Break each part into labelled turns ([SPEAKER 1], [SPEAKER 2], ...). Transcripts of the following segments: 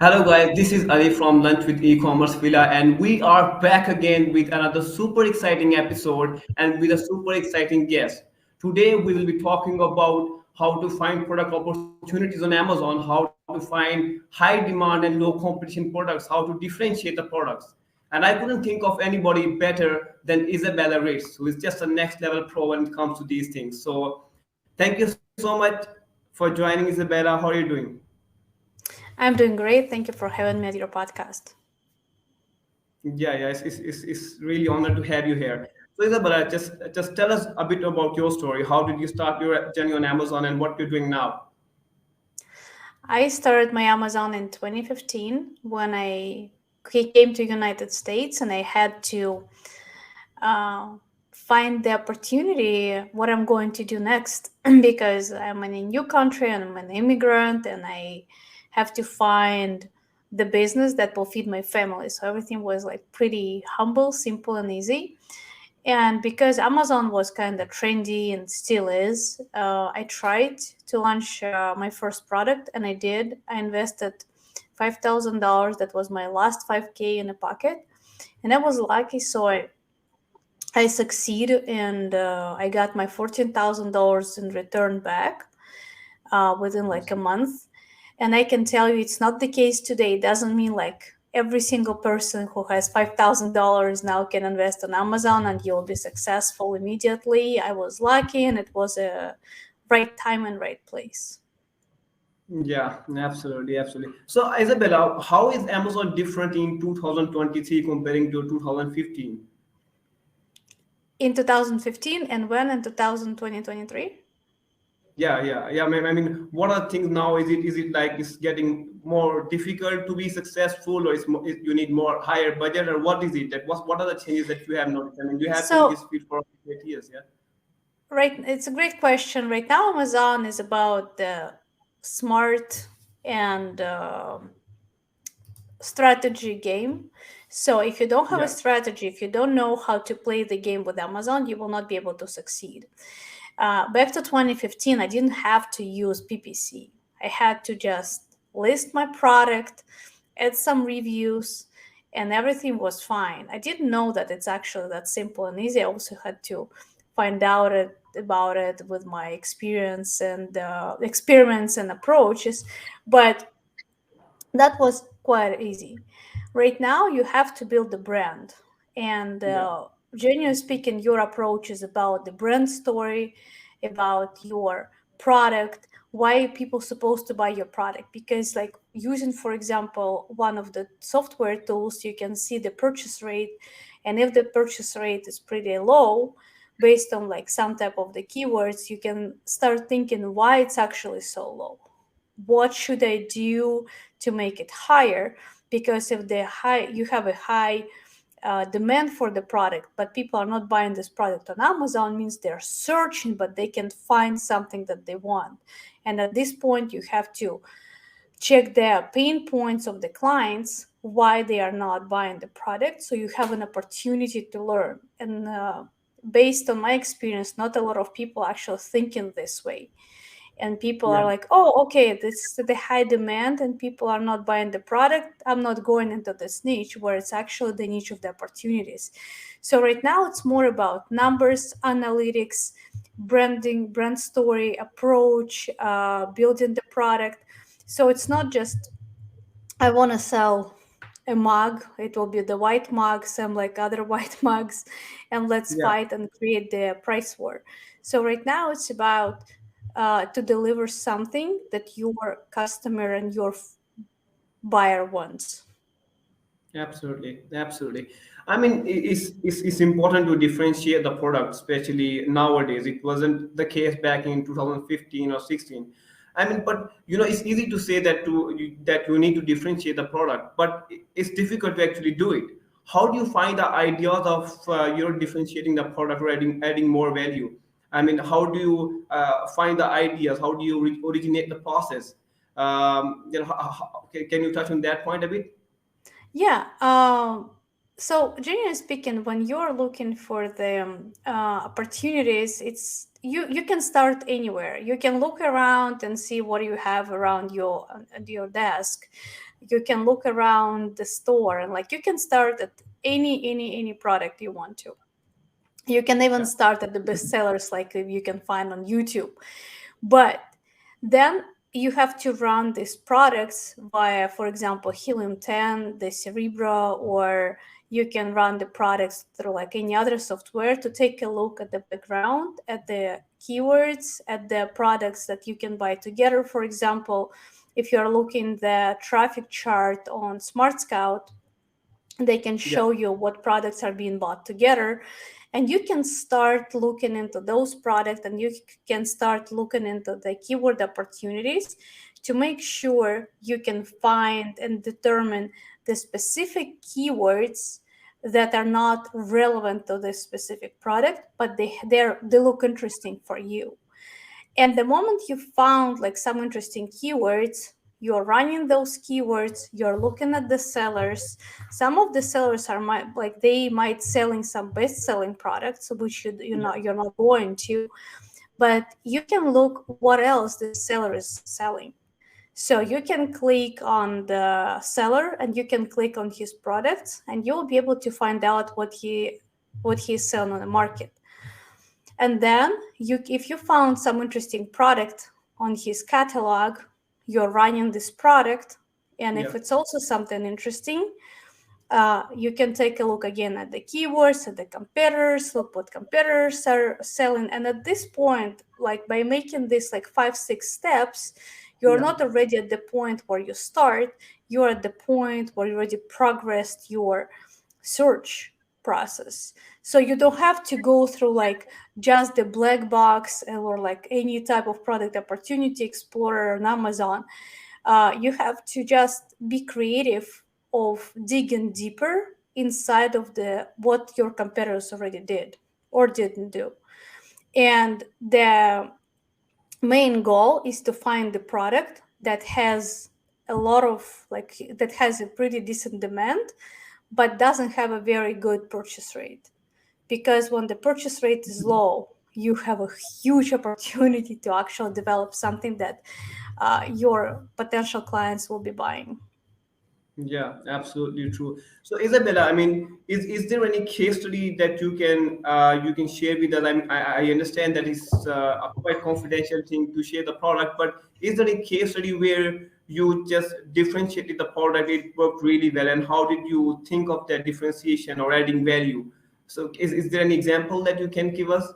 [SPEAKER 1] Hello guys, this is Ali from Lunch with Ecommerce Villa, and we are back again with another super exciting episode and with a super exciting guest. Today we will be talking about how to find product opportunities on Amazon, how to find high demand and low competition products, how to differentiate the products. And I couldn't think of anybody better than Izabella Ritz, who is just a next level pro when it comes to these things. So thank you so much for joining, Isabella. How are you doing?
[SPEAKER 2] I'm doing great. Thank you for having me at your podcast.
[SPEAKER 1] Yeah, it's really honored to have you here. So Isabella, just tell us a bit about your story. How did you start your journey on Amazon and what you're doing now?
[SPEAKER 2] I started my Amazon in 2015 when I came to United States and I had to uh, find the opportunity what I'm going to do next because I'm in a new country and I'm an immigrant and I have to find the business that will feed my family. So everything was like pretty humble, simple, and easy. And because Amazon was kind of trendy and still is, I tried to launch my first product, and I did. I invested $5,000. That was my last 5K in a pocket, and I was lucky. So I succeeded, and I got my $14,000 in return back within like a
[SPEAKER 1] Awesome.
[SPEAKER 2] month. And I can tell you it's not the case today. It doesn't mean like every single person who has $5,000 now can invest on Amazon and you'll be successful immediately. I was lucky and it was a right time and right place.
[SPEAKER 1] Yeah, absolutely. So Isabella, how is Amazon different in 2023 comparing to 2015?
[SPEAKER 2] In 2015 and when in 2023?
[SPEAKER 1] Yeah. What are things now? Is it like it's getting more difficult to be successful, or you need more higher budget, or what is it? What are the changes that you have noticed? I mean, you have been in
[SPEAKER 2] So
[SPEAKER 1] this field for 8 years, yeah.
[SPEAKER 2] right, it's a great question. Right now, Amazon is about the smart and strategy game. So if you don't have a
[SPEAKER 1] Yeah.
[SPEAKER 2] strategy, if you don't know how to play the game with Amazon, you will not be able to succeed. Back to 2015, I didn't have to use PPC. I had to just list my product, add some reviews, and everything was fine. I didn't know that it's actually that simple and easy. I also had to find out about it with my experience and experiments and approaches. But that was quite easy. Right now, you have to build the brand. And
[SPEAKER 1] Yeah.
[SPEAKER 2] genuinely speaking, your approach is about the brand story, about your product, why people supposed to buy your product. Because, like, using, for example, one of the software tools, you can see the purchase rate. And if the purchase rate is pretty low, based on like some type of the keywords, you can start thinking why it's actually so low. What should I do to make it higher? Because if the high you have a high demand for the product, but people are not buying this product on Amazon, means they're searching, but they can't find something that they want. And at this point, you have to check the pain points of the clients, why they are not buying the product. So you have an opportunity to learn. And based on my experience, not a lot of people actually thinking this way, and people are
[SPEAKER 1] Yeah.
[SPEAKER 2] like, oh, okay, this is the high demand and people are not buying the product, I'm not going into this niche, where it's actually the niche of the opportunities. So right now it's more about numbers, analytics, branding, brand story, approach, building the product. So it's not just I want to sell a mug, it will be the white mug, some like other white mugs, and let's
[SPEAKER 1] Yeah.
[SPEAKER 2] fight and create the price war. So right now it's about to deliver something that your customer and your buyer wants.
[SPEAKER 1] Absolutely. I mean, it's important to differentiate the product, especially nowadays. It wasn't the case back in 2015 or 16. I mean, but it's easy to say that you need to differentiate the product, but it's difficult to actually do it. How do you find the ideas of differentiating the product or adding more value? I mean, how do you find the ideas? How do you originate the process? Can you touch on that point a bit?
[SPEAKER 2] Yeah. So, generally speaking, when you're looking for the opportunities, it's you can start anywhere. You can look around and see what you have around your desk. You can look around the store, and like you can start at any product you want to. You can even
[SPEAKER 1] Yeah.
[SPEAKER 2] start at the bestsellers like you can find on YouTube. But then you have to run these products via, for example, Helium 10, the Cerebro, or you can run the products through like any other software to take a look at the background, at the keywords, at the products that you can buy together. For example, if you're looking the traffic chart on Smart Scout, they can
[SPEAKER 1] Yeah.
[SPEAKER 2] show you what products are being bought together, and you can start looking into those products, and you can start looking into the keyword opportunities to make sure you can find and determine the specific keywords that are not relevant to this specific product, but they look interesting for you. And the moment you found like some interesting keywords, you're running those keywords, you're looking at the sellers. Some of the sellers are like they might selling some best-selling products, which
[SPEAKER 1] Yeah.
[SPEAKER 2] you're not going to, but you can look what else the seller is selling. So you can click on the seller and you can click on his products, and you'll be able to find out what he's selling on the market. And then if you found some interesting product on his catalog, you're running this product. And if
[SPEAKER 1] Yeah.
[SPEAKER 2] it's also something interesting, you can take a look again at the keywords, at the competitors, look what competitors are selling. And at this point, like by making this like 5, 6 steps, you're
[SPEAKER 1] Yeah.
[SPEAKER 2] not already at the point where you start, you're at the point where you already progressed your search process. So you don't have to go through like just the black box or like any type of product opportunity explorer on Amazon. You have to just be creative of digging deeper inside of the what your competitors already did or didn't do. And the main goal is to find the product that has a lot of like that has a pretty decent demand but doesn't have a very good purchase rate, because when the purchase rate is low, you have a huge opportunity to actually develop something that your potential clients will be buying.
[SPEAKER 1] Yeah, absolutely true. So, Isabella, I mean, is there any case study that you can share with us? I understand that it's a quite confidential thing to share the product, but is there any case study where you just differentiated the product, it worked really well, and how did you think of that differentiation or adding value? So, is there any example that you can give us?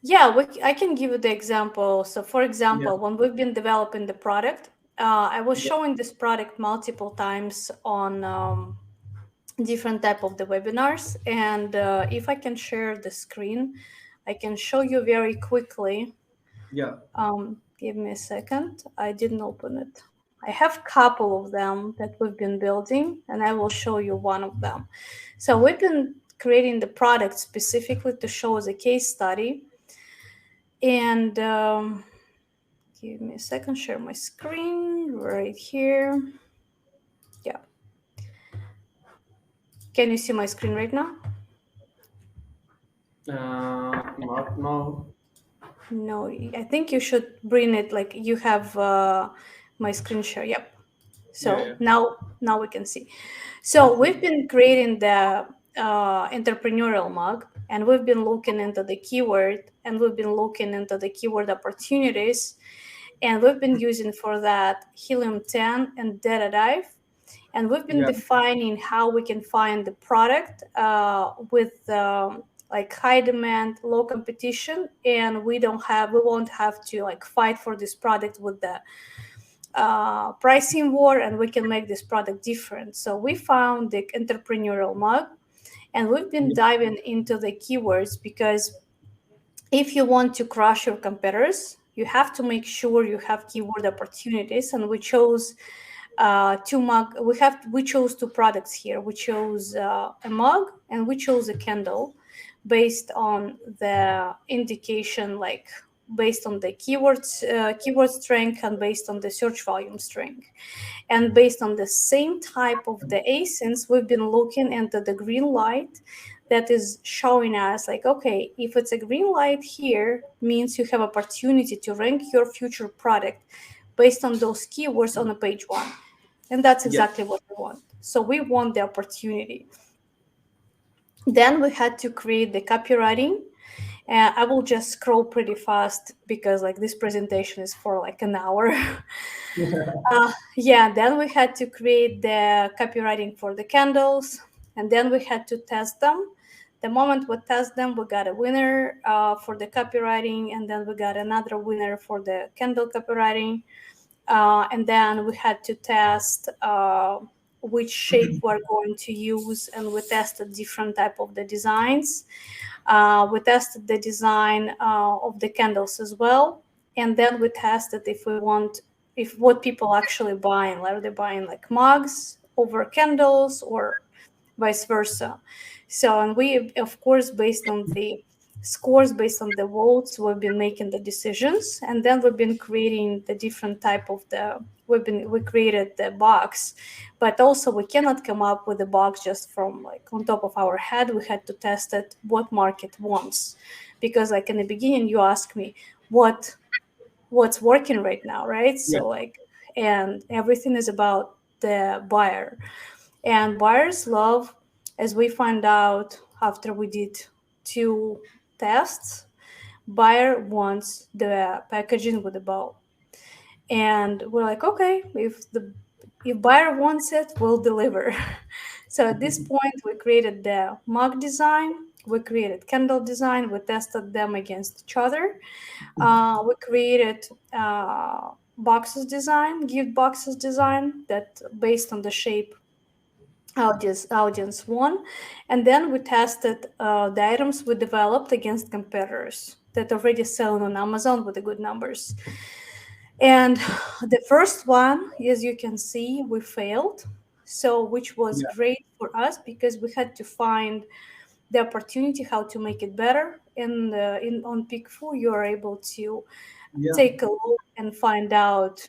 [SPEAKER 2] Yeah, I can give you the example. So, for
[SPEAKER 1] Yeah,
[SPEAKER 2] example, when we've been developing the product, I was
[SPEAKER 1] yeah,
[SPEAKER 2] showing this product multiple times on different type of the webinars. And if I can share the screen, I can show you very quickly.
[SPEAKER 1] yeah,
[SPEAKER 2] Give me a second. I didn't open it. I have a couple of them that we've been building, and I will show you one of them. So we've been creating the product specifically to show as a case study. And give me a second, share my screen right here. Yeah. Can you see my screen right now?
[SPEAKER 1] not now.
[SPEAKER 2] No, I think you should bring it like you have my screen share. Yep.
[SPEAKER 1] Yeah,
[SPEAKER 2] So
[SPEAKER 1] yeah,
[SPEAKER 2] now we can see. So we've
[SPEAKER 1] absolutely.
[SPEAKER 2] been creating the entrepreneurial mug, and we've been looking into the keyword, and we've been looking into the keyword opportunities, and we've been using for that Helium 10 and Data Dive, and we've been
[SPEAKER 1] Yeah,
[SPEAKER 2] defining how we can find the product with like high demand, low competition, and we won't have to like fight for this product with the pricing war, and we can make this product different. So we found the entrepreneurial mug, and we've been
[SPEAKER 1] yeah,
[SPEAKER 2] diving into the keywords, because if you want to crush your competitors, you have to make sure you have keyword opportunities. And we chose we chose two products here. We chose a mug and we chose a candle based on the indication, like based on the keyword strength, and based on the search volume strength. And based on the same type of the asins, we've been looking into the green light that is showing us like, okay, if it's a green light here, means you have opportunity to rank your future product based on those keywords on the page one. And that's
[SPEAKER 1] Yes.
[SPEAKER 2] exactly what we want. So we want the opportunity. Then we had to create the copywriting. I will just scroll pretty fast because like this presentation is for like an hour. Yeah, then we had to create the copywriting for the candles, and then we had to test them. The moment we test them, we got a winner for the copywriting, and then we got another winner for the candle copywriting. And then we had to test which shape we're going to use, and we tested different type of the designs. We tested the design of the candles as well, and then we tested if what people actually buying, are they buying like mugs over candles or vice versa. So, and we, of course, based on the scores, based on the votes, we've been making the decisions, and then we've been creating the different type of the. We created the box, but also we cannot come up with the box just from like on top of our head. We had to test it what market wants, because like in the beginning you asked me what's working right now, right?
[SPEAKER 1] Yeah.
[SPEAKER 2] So like, and everything is about the buyer. And buyers love, as we find out after we did 2 tests, buyer wants the packaging with the bow. And we're like, okay, if buyer wants it, we'll deliver. So at this point, we created the mug design, we created candle design, we tested them against each other. We created boxes design, gift boxes design that based on the shape audience won. And then we tested the items we developed against competitors that already selling on Amazon with the good numbers. And the first one, as you can see, we failed. So, which was
[SPEAKER 1] Yeah.
[SPEAKER 2] great for us because we had to find the opportunity how to make it better. In on Pickfu, you are able to
[SPEAKER 1] Yeah.
[SPEAKER 2] take a look and find out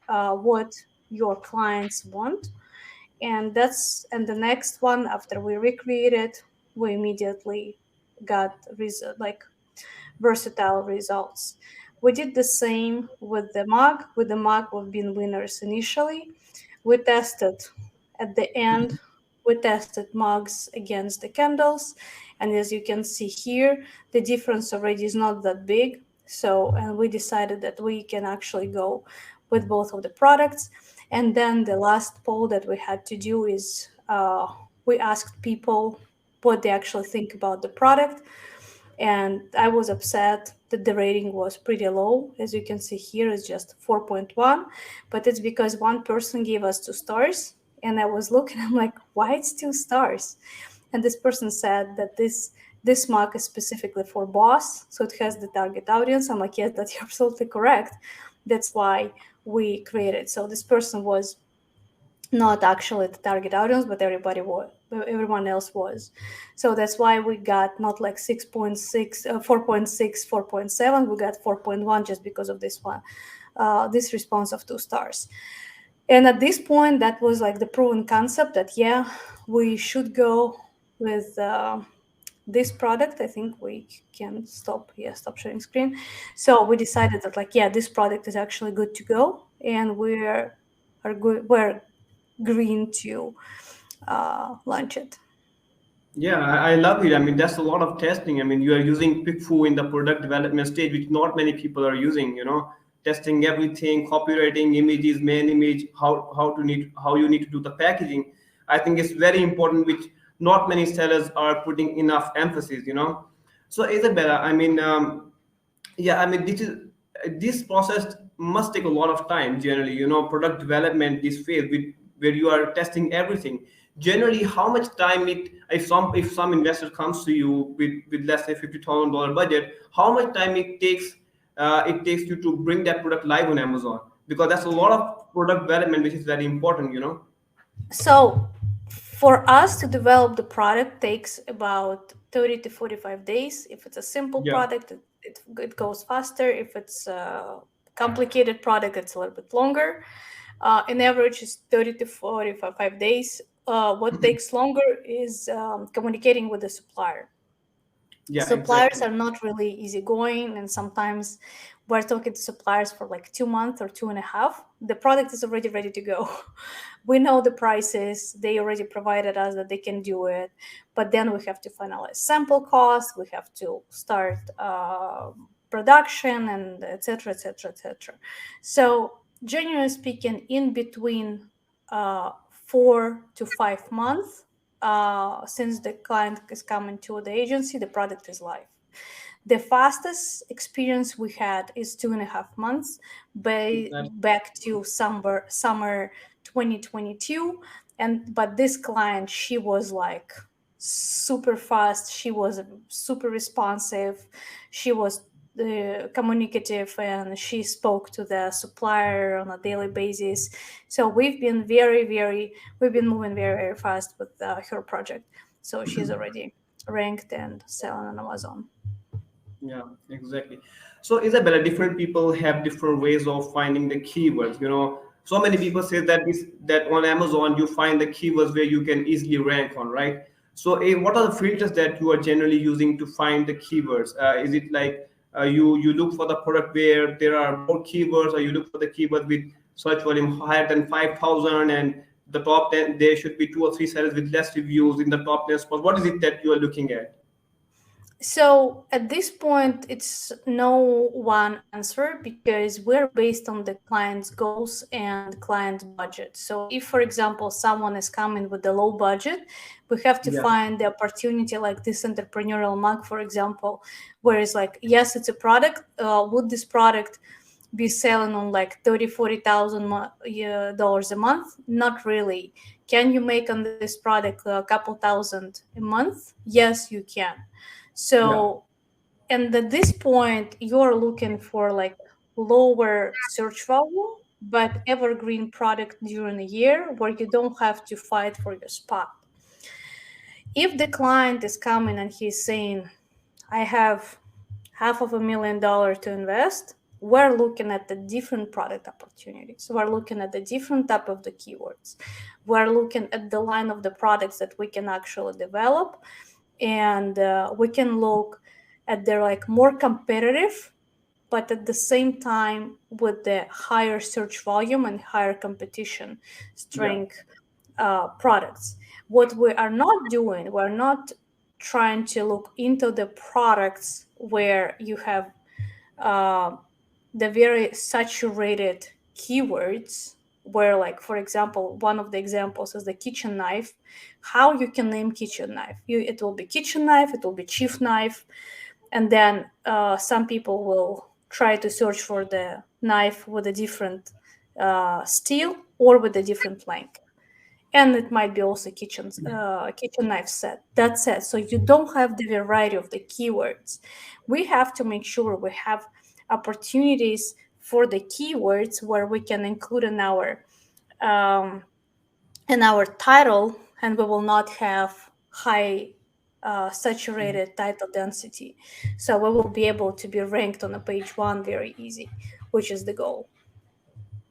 [SPEAKER 2] what your clients want. And the next one after we recreated, we immediately got like versatile results. We did the same with the mug. With the mug, we've been winners initially. We tested at the end, we tested mugs against the candles. And as you can see here, the difference already is not that big. So, and we decided that we can actually go with both of the products. And then the last poll that we had to do is we asked people what they actually think about the product. And I was upset that the rating was pretty low. As you can see here, it's just 4.1, but it's because one person gave us 2 stars. And I was looking, I'm like, why it's 2 stars? And this person said that this mark is specifically for boss, so it has the target audience. I'm like, yes, that's absolutely correct. That's why we created. So this person was not actually the target audience, but everyone else was. So that's why we got not like 6.6, 4.6, 4.7. We got 4.1 just because of this one, this response of 2 stars. And at this point, that was like the proven concept that, yeah, we should go with this product. I think we can stop sharing screen. So we decided that like, yeah, this product is actually good to go. And we're green to launch it.
[SPEAKER 1] Yeah, I love it. I mean, that's a lot of testing. I mean, you are using PickFu in the product development stage, which not many people are using. Testing everything, copywriting, images, main image, how you need to do the packaging. I think it's very important, which not many sellers are putting enough emphasis. So Isabella, I mean, yeah, I mean, this process must take a lot of time. Generally, product development, this phase where you are testing everything. Generally, how much time if some investor comes to you with let's say $50,000 budget, how much time it takes you to bring that product live on Amazon? Because that's a lot of product development, which is very important.
[SPEAKER 2] So for us to develop the product takes about 30 to 45 days. If it's a simple
[SPEAKER 1] Yeah.
[SPEAKER 2] product, it goes faster. If it's a complicated product, it's a little bit longer. In average, is 30 to 45 days. What takes longer is communicating with the supplier.
[SPEAKER 1] Yeah,
[SPEAKER 2] Suppliers
[SPEAKER 1] exactly.
[SPEAKER 2] are not really easygoing, and sometimes we're talking to suppliers for like 2 months or 2.5. The product is already ready to go. We know the prices, they already provided us that they can do it, but then we have to finalize sample costs, we have to start production, and etc., etc., etc. So generally speaking, in between 4 to 5 months since the client is coming to the agency, the product is live. The fastest experience we had is 2.5 months,
[SPEAKER 1] Exactly.
[SPEAKER 2] back to summer 2022. And but this client, she was like super fast. She was super responsive. She was communicative, and she spoke to the supplier on a daily basis. So we've been moving very, very fast with her project. So she's already ranked and selling on Amazon.
[SPEAKER 1] Yeah, exactly. So, Isabella, different people have different ways of finding the keywords. So many people say that on Amazon you find the keywords where you can easily rank on, right? So, what are the filters that you are generally using to find the keywords? Is it like you look for the product where there are more keywords, or you look for the keyword with search volume higher than 5,000, and the top 10 there should be two or three sellers with less reviews in the top 10 spot? What is it that you are looking at?
[SPEAKER 2] So at this point, it's no one answer because we're based on the client's goals and client's budget. So if, for example, someone is coming with a low budget, we have to
[SPEAKER 1] Yeah,
[SPEAKER 2] find the opportunity like this entrepreneurial mug, for example, where it's like, yes, it's a product. Would this product be selling on like 30, 40,000 dollars a month? Not really. Can you make on this product a couple thousand a month? Yes, you can.
[SPEAKER 1] yeah,
[SPEAKER 2] So, and at this point, you're looking for like lower search value, but evergreen product during a year where you don't have to fight for your spot. If the client is coming and he's saying, I have $500,000 to invest, we're looking at the different product opportunities. We're looking at the different type of the keywords. We're looking at the line of the products that we can actually develop, and we can look at their like more competitive, but at the same time with the higher search volume and higher competition
[SPEAKER 1] yeah.
[SPEAKER 2] strength products. What we are not doing, we're not trying to look into the products where you have uh, the very saturated keywords, where like, for example, one of the examples is the kitchen knife. How you can name kitchen knife? It will be kitchen knife, it will be chief knife, and then some people will try to search for the knife with a different steel or with a different length, and it might be also kitchen knife set. That's it. So you don't have the variety of the keywords. We have to make sure we have opportunities for the keywords where we can include um, in our title, and we will not have high saturated title density. So we will be able to be ranked on a page one very easy, which is the goal.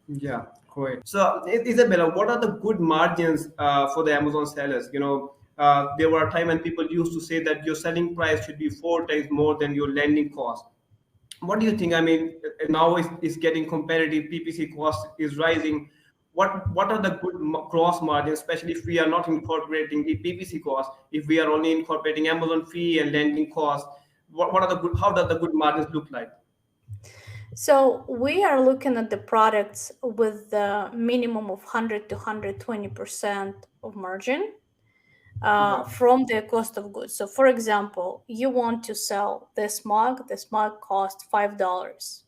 [SPEAKER 1] Yeah, great. So, Isabella, what are the good margins for the Amazon sellers? There were a time when people used to say that your selling price should be four times more than your landing cost. What do you think? I mean, now it's getting competitive. PPC cost is rising. What are the good gross margins, especially if we are not incorporating the PPC cost? If we are only incorporating Amazon fee and landing cost, what are the good? How does the good margins look like?
[SPEAKER 2] So we are looking at the products with the minimum of 100 to 120% of margin
[SPEAKER 1] Yeah.
[SPEAKER 2] from the cost of goods. So for example, you want to sell this mug costs $5,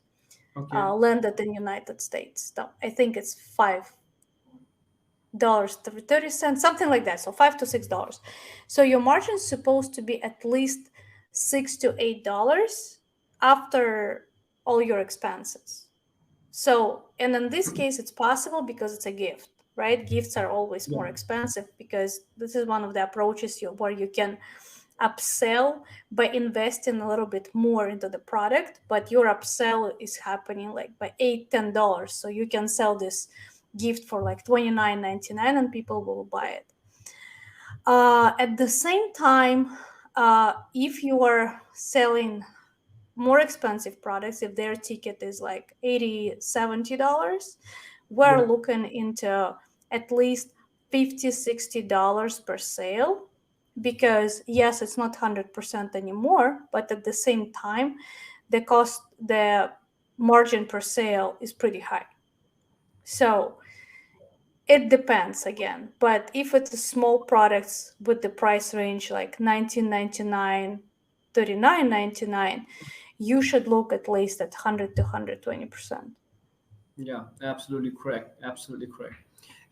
[SPEAKER 1] Okay.
[SPEAKER 2] landed in United States. So I think it's $5 30 cents, something like that. So $5 to $6. So your margin is supposed to be at least $6 to $8 after all your expenses. So, and in this case, it's possible because it's a gift, right? Gifts are always
[SPEAKER 1] Yeah.
[SPEAKER 2] more expensive because this is one of the approaches where you can upsell by investing a little bit more into the product, but your upsell is happening like by $8-10, so you can sell this gift for like $29.99 and people will buy it. At the same time, if you are selling more expensive products, if their ticket is like $80-70, we're
[SPEAKER 1] Yeah.
[SPEAKER 2] looking into at least $50-60 per sale, because yes, it's not 100% anymore, but at the same time the margin per sale is pretty high. So it depends again, but if it's a small products with the price range like 19.99, 39.99, you should look at least at 100 to 120%.
[SPEAKER 1] Yeah, absolutely correct. Absolutely correct.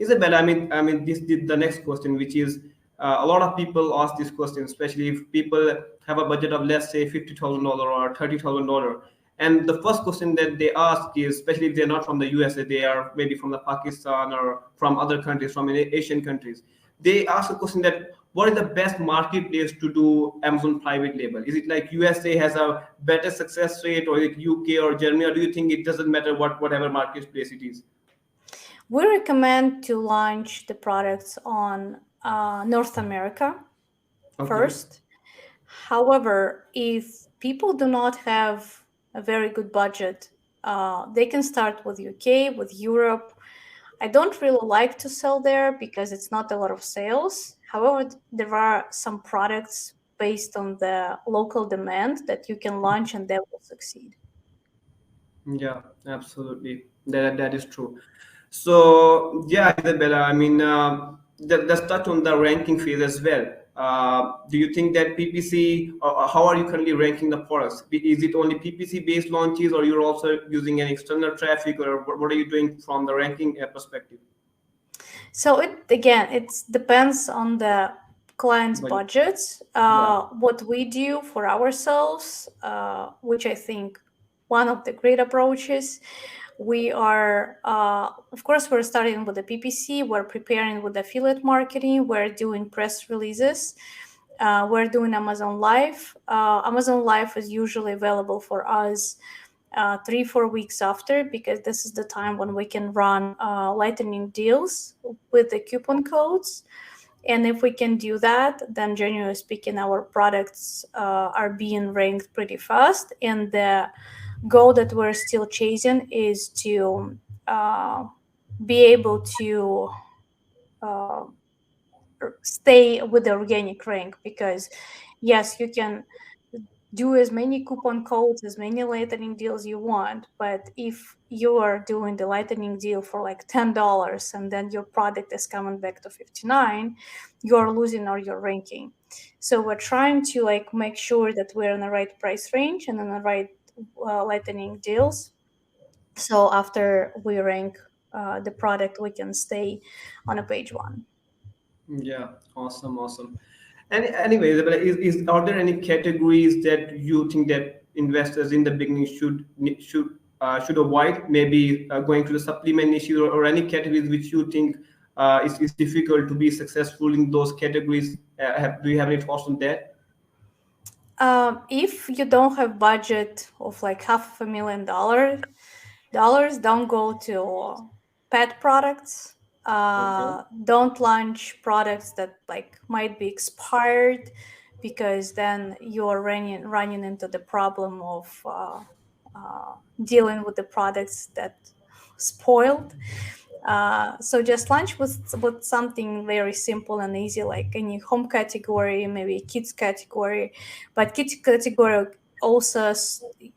[SPEAKER 1] Isabella, I mean, this the next question, which is a lot of people ask this question, especially if people have a budget of, let's say, $50,000 or $30,000, and the first question that they ask is, especially if they're not from the USA, they are maybe from the Pakistan or from other countries, from Asian countries. They ask a question that what is the best marketplace to do Amazon private label? Is it like USA has a better success rate, or is it UK or Germany, or do you think it doesn't matter whatever marketplace it is?
[SPEAKER 2] We recommend to launch the products on North America
[SPEAKER 1] Okay.
[SPEAKER 2] first. However, if people do not have a very good budget, they can start with UK, with Europe. I don't really like to sell there because it's not a lot of sales. However, there are some products based on the local demand that you can launch and they will succeed.
[SPEAKER 1] Yeah, absolutely. That is true. So yeah, Isabella, I mean, let's touch on the ranking phase as well. Do you think that PPC, or how are you currently ranking the products? Is it only PPC based launches, or you're also using an external traffic, or what are you doing from the ranking perspective?
[SPEAKER 2] So it depends on the client's
[SPEAKER 1] But
[SPEAKER 2] budgets.
[SPEAKER 1] yeah,
[SPEAKER 2] What we do for ourselves, which I think one of the great approaches, we are of course we're starting with the PPC. We're preparing with affiliate marketing. We're doing press releases. We're doing Amazon Live. Amazon Live is usually available for us 3-4 weeks after, because this is the time when we can run lightning deals with the coupon codes. And if we can do that, then generally speaking, our products are being ranked pretty fast. And the goal that we're still chasing is to be able to uh, stay with the organic rank, because yes, you can do as many coupon codes, as many lightning deals you want, but if you are doing the lightning deal for like $10 and then your product is coming back to 59, you're losing all your ranking. So we're trying to like make sure that we're in the right price range and in the right lightning deals, so after we rank the product, we can stay on a page one.
[SPEAKER 1] yeah, awesome, awesome. And anyway, Isabella, are there any categories that you think that investors in the beginning should avoid? Maybe going to the supplement issue, or any categories which you think is difficult to be successful in those categories. Do you have any thoughts on that?
[SPEAKER 2] If you don't have budget of like $500,000, don't go to pet products.
[SPEAKER 1] Okay.
[SPEAKER 2] Don't launch products that like might be expired, because then you're running into the problem of dealing with the products that spoiled. So just launch with something very simple and easy, like any home category, maybe kids category. But kids category also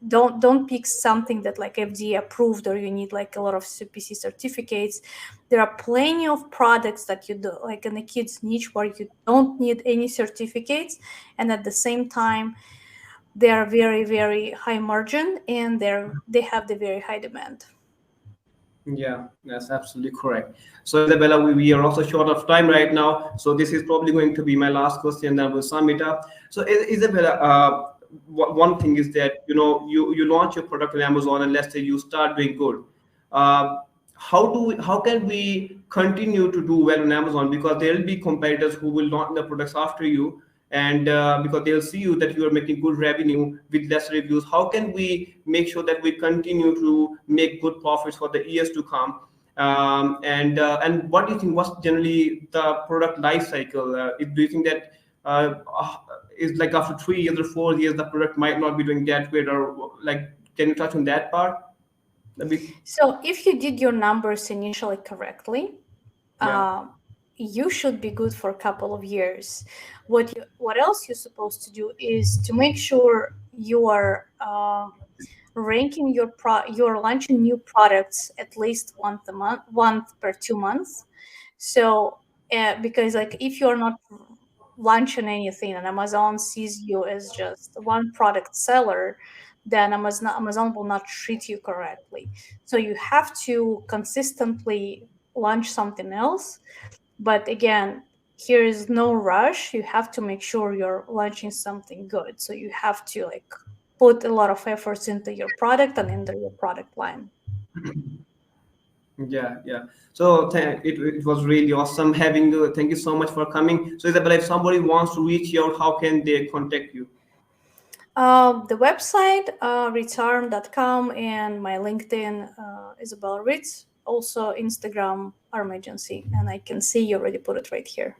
[SPEAKER 2] don't pick something that like FDA approved, or you need like a lot of CPC certificates. There are plenty of products that you do like in the kids niche where you don't need any certificates, and at the same time they are very very high margin, and they have the very high demand.
[SPEAKER 1] Yeah, that's absolutely correct. So, Isabella, we are also short of time right now. So, this is probably going to be my last question, then we'll sum it up. So, Isabella, one thing is that you launch your product on Amazon, and let's say you start doing good. Uh, how can we continue to do well on Amazon? Because there will be competitors who will launch the products after you, and because they'll see you that you are making good revenue with less reviews. How can we make sure that we continue to make good profits for the years to come? And what do you think? What's generally the product life cycle? Do you think that uh, uh, is like after 3 years or 4 years the product might not be doing that great, or like, can you touch on that part a bit?
[SPEAKER 2] So if you did your numbers initially correctly,
[SPEAKER 1] Yeah.
[SPEAKER 2] uh, you should be good for a couple of years. What else you're supposed to do is to make sure you are ranking you're launching new products at least once per 2 months. So because like if you're not launching anything and Amazon sees you as just one product seller, then Amazon will not treat you correctly. So you have to consistently launch something else. But again, here is no rush. You have to make sure you're launching something good. So you have to like put a lot of efforts into your product and into your product line.
[SPEAKER 1] Yeah, yeah. So it was really awesome having you. Thank you so much for coming. So Isabella, if somebody wants to reach you out, how can they contact you?
[SPEAKER 2] The website, return.com, and my LinkedIn, Isabella Ritz. Also, Instagram, Arm Agency. And I can see you already put it right here.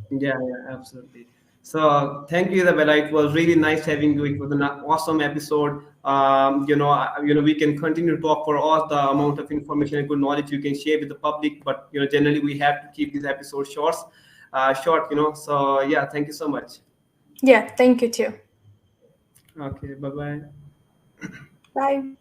[SPEAKER 1] Yeah, yeah, absolutely. So thank you, Isabella. It was really nice having you. It was an awesome episode. We can continue to talk for all the amount of information and good knowledge you can share with the public. But generally we have to keep these episodes short. So yeah, thank you so much.
[SPEAKER 2] Yeah, thank you too.
[SPEAKER 1] Okay, bye bye.
[SPEAKER 2] Bye.